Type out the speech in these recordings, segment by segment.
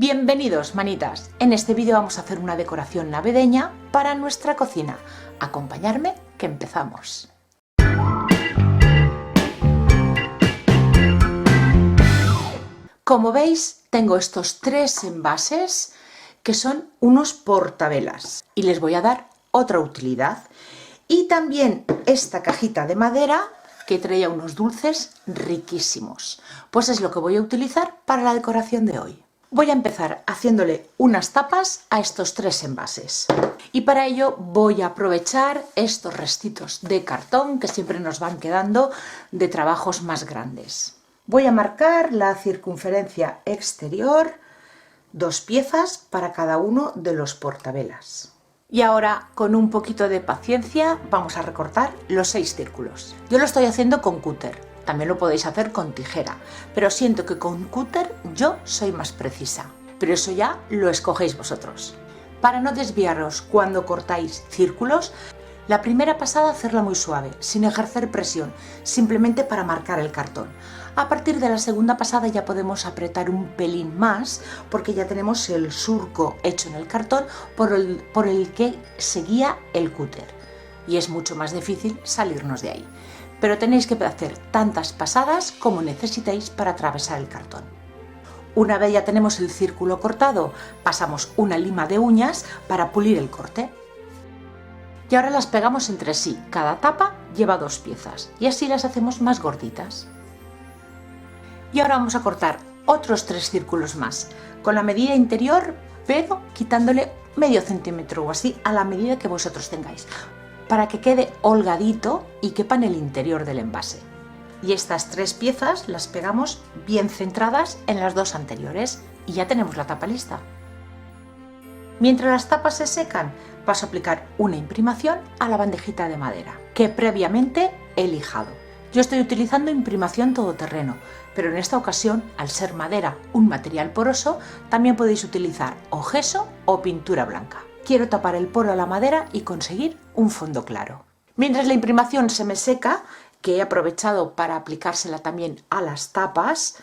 Bienvenidos, manitas. En este vídeo vamos a hacer una decoración navideña para nuestra cocina. Acompañarme, que empezamos. Como veis, tengo estos tres envases que son unos portavelas y les voy a dar otra utilidad. Y también esta cajita de madera que traía unos dulces riquísimos. Pues es lo que voy a utilizar para la decoración de hoy. Voy a empezar haciéndole unas tapas a estos tres envases. Y para ello voy a aprovechar estos restitos de cartón que siempre nos van quedando de trabajos más grandes. Voy a marcar la circunferencia exterior, 2 piezas para cada uno de los portavelas. Y ahora, con un poquito de paciencia, vamos a recortar los 6 círculos. Yo lo estoy haciendo con cúter. También lo podéis hacer con tijera, pero siento que con cúter yo soy más precisa. Pero eso ya lo escogéis vosotros. Para no desviaros cuando cortáis círculos, la primera pasada hacerla muy suave, sin ejercer presión, simplemente para marcar el cartón. A partir de la segunda pasada ya podemos apretar un pelín más, porque ya tenemos el surco hecho en el cartón por el que seguía el cúter. Y es mucho más difícil salirnos de ahí. Pero tenéis que hacer tantas pasadas como necesitéis para atravesar el cartón. Una vez ya tenemos el círculo cortado, pasamos una lima de uñas para pulir el corte. Y ahora las pegamos entre sí, cada tapa lleva 2 piezas y así las hacemos más gorditas. Y ahora vamos a cortar otros 3 círculos más, con la medida interior, pero quitándole medio centímetro o así a la medida que vosotros tengáis, para que quede holgadito y quepa en el interior del envase. Y estas 3 piezas las pegamos bien centradas en las 2 anteriores y ya tenemos la tapa lista. Mientras las tapas se secan, paso a aplicar una imprimación a la bandejita de madera que previamente he lijado. Yo estoy utilizando imprimación todoterreno, pero en esta ocasión, al ser madera un material poroso, también podéis utilizar o gesso o pintura blanca. Quiero tapar el poro a la madera y conseguir un fondo claro. Mientras la imprimación se me seca, que he aprovechado para aplicársela también a las tapas,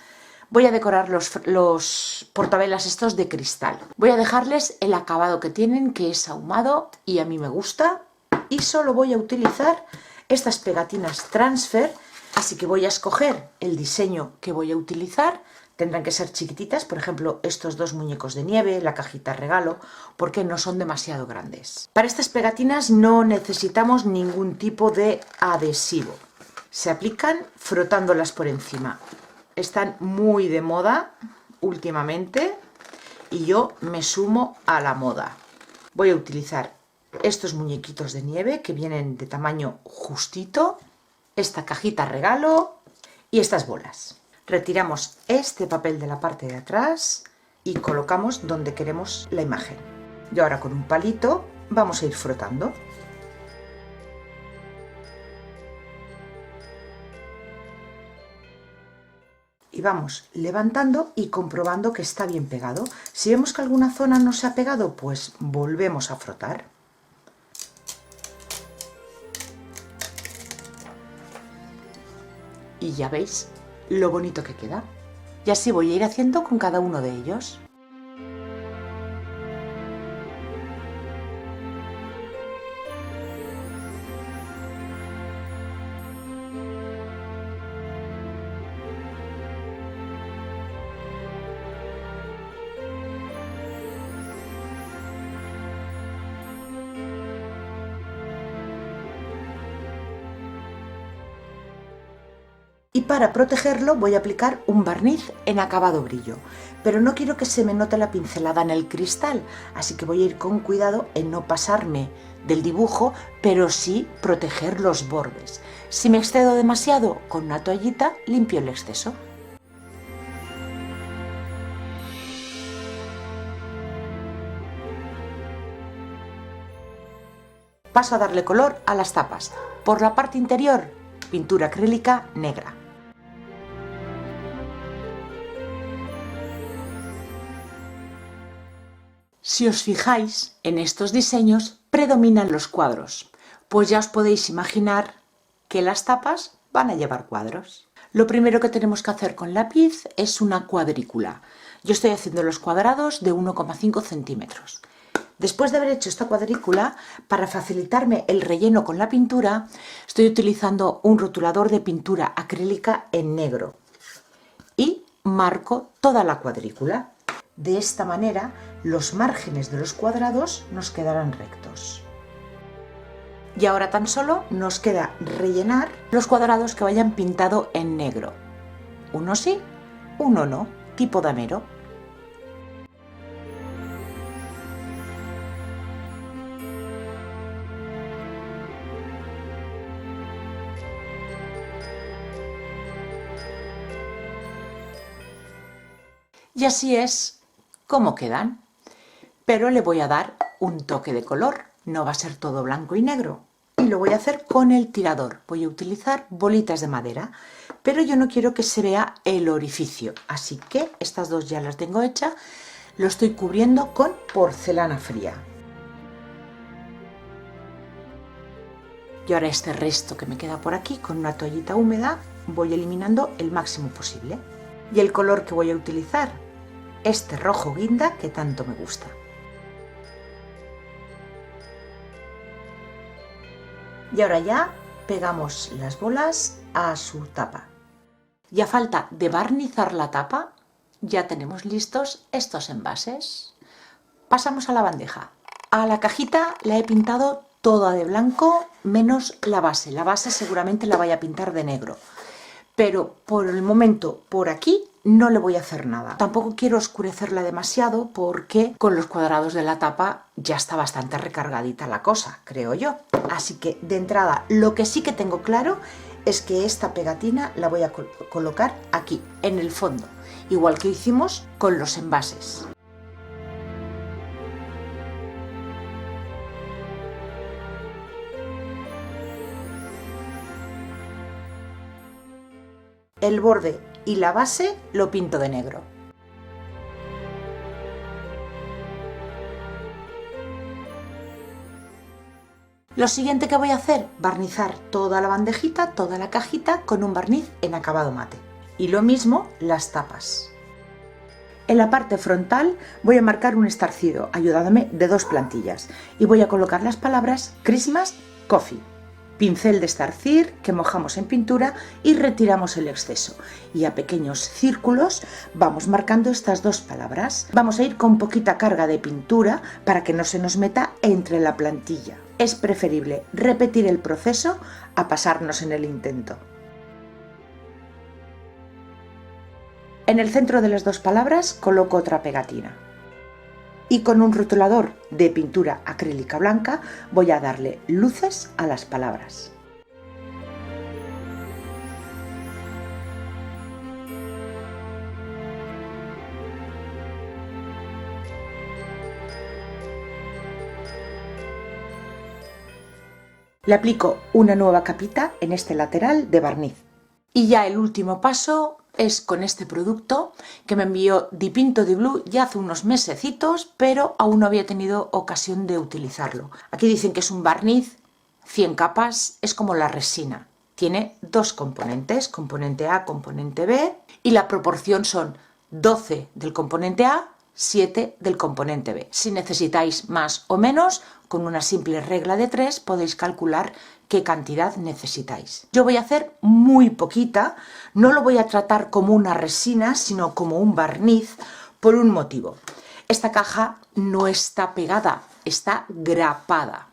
voy a decorar los portavelas estos de cristal. Voy a dejarles el acabado que tienen, que es ahumado y a mí me gusta. Y solo voy a utilizar estas pegatinas transfer, así que voy a escoger el diseño que voy a utilizar. Tendrán que ser chiquititas, por ejemplo, estos 2 muñecos de nieve, la cajita regalo, porque no son demasiado grandes. Para estas pegatinas no necesitamos ningún tipo de adhesivo. Se aplican frotándolas por encima. Están muy de moda últimamente y yo me sumo a la moda. Voy a utilizar estos muñequitos de nieve que vienen de tamaño justito, esta cajita regalo y estas bolas. Retiramos este papel de la parte de atrás y colocamos donde queremos la imagen. Y ahora con un palito vamos a ir frotando. Y vamos levantando y comprobando que está bien pegado. Si vemos que alguna zona no se ha pegado, pues volvemos a frotar. Y ya veis lo bonito que queda. Y así voy a ir haciendo con cada uno de ellos. Y para protegerlo voy a aplicar un barniz en acabado brillo, pero no quiero que se me note la pincelada en el cristal, así que voy a ir con cuidado en no pasarme del dibujo, pero sí proteger los bordes. Si me excedo demasiado, con una toallita limpio el exceso. Paso a darle color a las tapas. Por la parte interior, pintura acrílica negra. Si os fijáis, en estos diseños predominan los cuadros, pues ya os podéis imaginar que las tapas van a llevar cuadros. Lo primero que tenemos que hacer con lápiz es una cuadrícula. Yo estoy haciendo los cuadrados de 1,5 centímetros. Después de haber hecho esta cuadrícula, para facilitarme el relleno con la pintura, estoy utilizando un rotulador de pintura acrílica en negro y marco toda la cuadrícula. De esta manera, los márgenes de los cuadrados nos quedarán rectos. Y ahora tan solo nos queda rellenar los cuadrados que vayan pintado en negro. Uno sí, uno no, tipo damero. Y así es como quedan, pero le voy a dar un toque de color, no va a ser todo blanco y negro. Y lo voy a hacer con el tirador, voy a utilizar bolitas de madera, pero yo no quiero que se vea el orificio, así que estas dos ya las tengo hechas, lo estoy cubriendo con porcelana fría. Y ahora este resto que me queda por aquí, con una toallita húmeda, voy eliminando el máximo posible. Y el color que voy a utilizar, este rojo guinda que tanto me gusta. Y ahora ya pegamos las bolas a su tapa. Y a falta de barnizar la tapa, ya tenemos listos estos envases. Pasamos a la bandeja. A la cajita la he pintado toda de blanco, menos la base. La base seguramente la vaya a pintar de negro. Pero por el momento, por aquí, no le voy a hacer nada. Tampoco quiero oscurecerla demasiado porque con los cuadrados de la tapa ya está bastante recargadita la cosa, creo yo. Así que de entrada, lo que sí que tengo claro es que esta pegatina la voy a colocar aquí, en el fondo, igual que hicimos con los envases. El borde y la base lo pinto de negro. Lo siguiente que voy a hacer, barnizar toda la bandejita, toda la cajita con un barniz en acabado mate. Y lo mismo las tapas. En la parte frontal voy a marcar un estarcido ayudándome de dos plantillas y voy a colocar las palabras Christmas Coffee. Pincel de estarcir que mojamos en pintura y retiramos el exceso. Y a pequeños círculos vamos marcando estas dos palabras. Vamos a ir con poquita carga de pintura para que no se nos meta entre la plantilla. Es preferible repetir el proceso a pasarnos en el intento. En el centro de las dos palabras coloco otra pegatina. Y con un rotulador de pintura acrílica blanca voy a darle luces a las palabras. Le aplico una nueva capita en este lateral de barniz. Y ya el último paso es con este producto que me envió Dipinto Di Blu ya hace unos mesecitos, pero aún no había tenido ocasión de utilizarlo. Aquí dicen que es un barniz 100 capas, es como la resina. Tiene dos componentes, componente A, componente B, y la proporción son 12 del componente A, 7 del componente B. Si necesitáis más o menos, con una simple regla de 3 podéis calcular qué cantidad necesitáis. Yo voy a hacer muy poquita, no lo voy a tratar como una resina, sino como un barniz, por un motivo. Esta caja no está pegada, está grapada,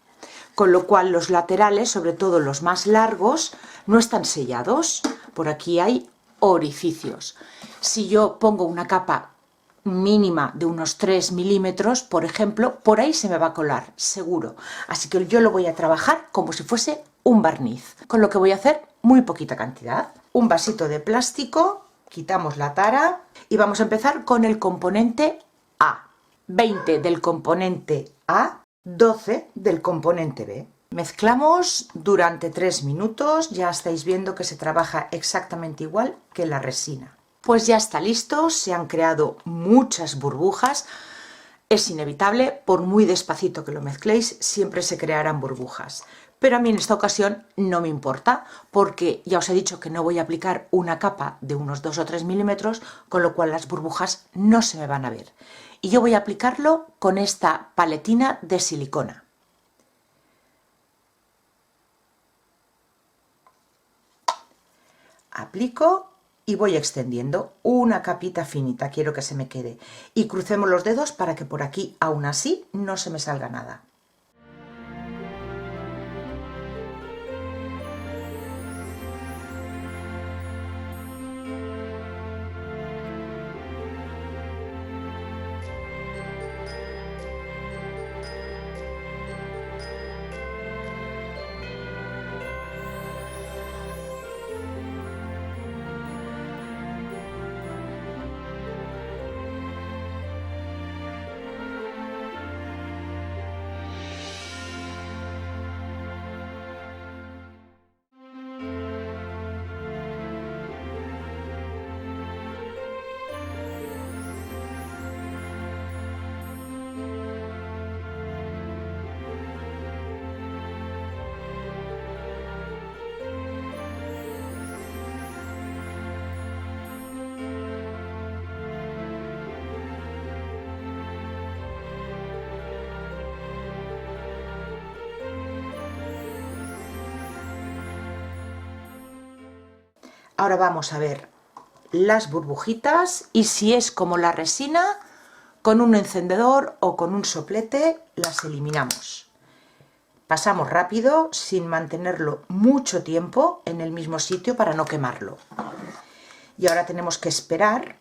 con lo cual los laterales, sobre todo los más largos, no están sellados. Por aquí hay orificios. Si yo pongo una capa mínima de unos 3 milímetros, por ejemplo, por ahí se me va a colar, seguro. Así que yo lo voy a trabajar como si fuese un barniz, con lo que voy a hacer muy poquita cantidad. Un vasito de plástico, quitamos la tara y vamos a empezar con el componente A. 20 del componente A, 12 del componente B. Mezclamos durante 3 minutos, ya estáis viendo que se trabaja exactamente igual que la resina. Pues ya está listo, se han creado muchas burbujas. Es inevitable, por muy despacito que lo mezcléis, siempre se crearán burbujas. pero a mí en esta ocasión no me importa, porque ya os he dicho que no voy a aplicar una capa de unos 2 o 3 milímetros, con lo cual las burbujas no se me van a ver. Y yo voy a aplicarlo con esta paletina de silicona. Aplico y voy extendiendo una capita finita, quiero que se me quede. Y crucemos los dedos para que por aquí, aún así, no se me salga nada. Ahora vamos a ver las burbujitas y si es como la resina, con un encendedor o con un soplete las eliminamos. Pasamos rápido sin mantenerlo mucho tiempo en el mismo sitio para no quemarlo. Y ahora tenemos que esperar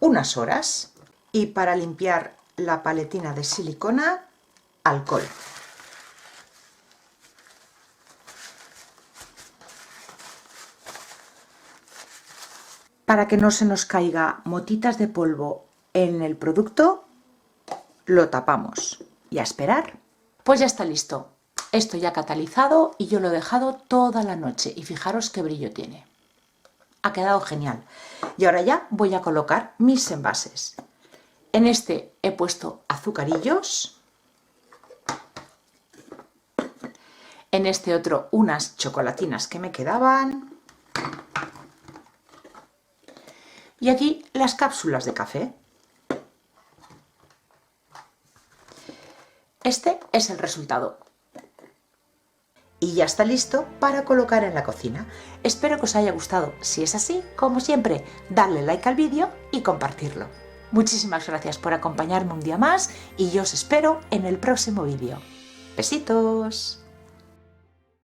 unas horas. Y para limpiar la paletina de silicona, alcohol. Para que no se nos caiga motitas de polvo en el producto, lo tapamos y a esperar. Pues ya está listo. Esto ya ha catalizado y yo lo he dejado toda la noche y fijaros qué brillo tiene. Ha quedado genial. Y ahora ya voy a colocar mis envases. En este he puesto azucarillos. En este otro unas chocolatinas que me quedaban. Y aquí las cápsulas de café. Este es el resultado. Y ya está listo para colocar en la cocina. Espero que os haya gustado. Si es así, como siempre, darle like al vídeo y compartirlo. Muchísimas gracias por acompañarme un día más y yo os espero en el próximo vídeo. Besitos.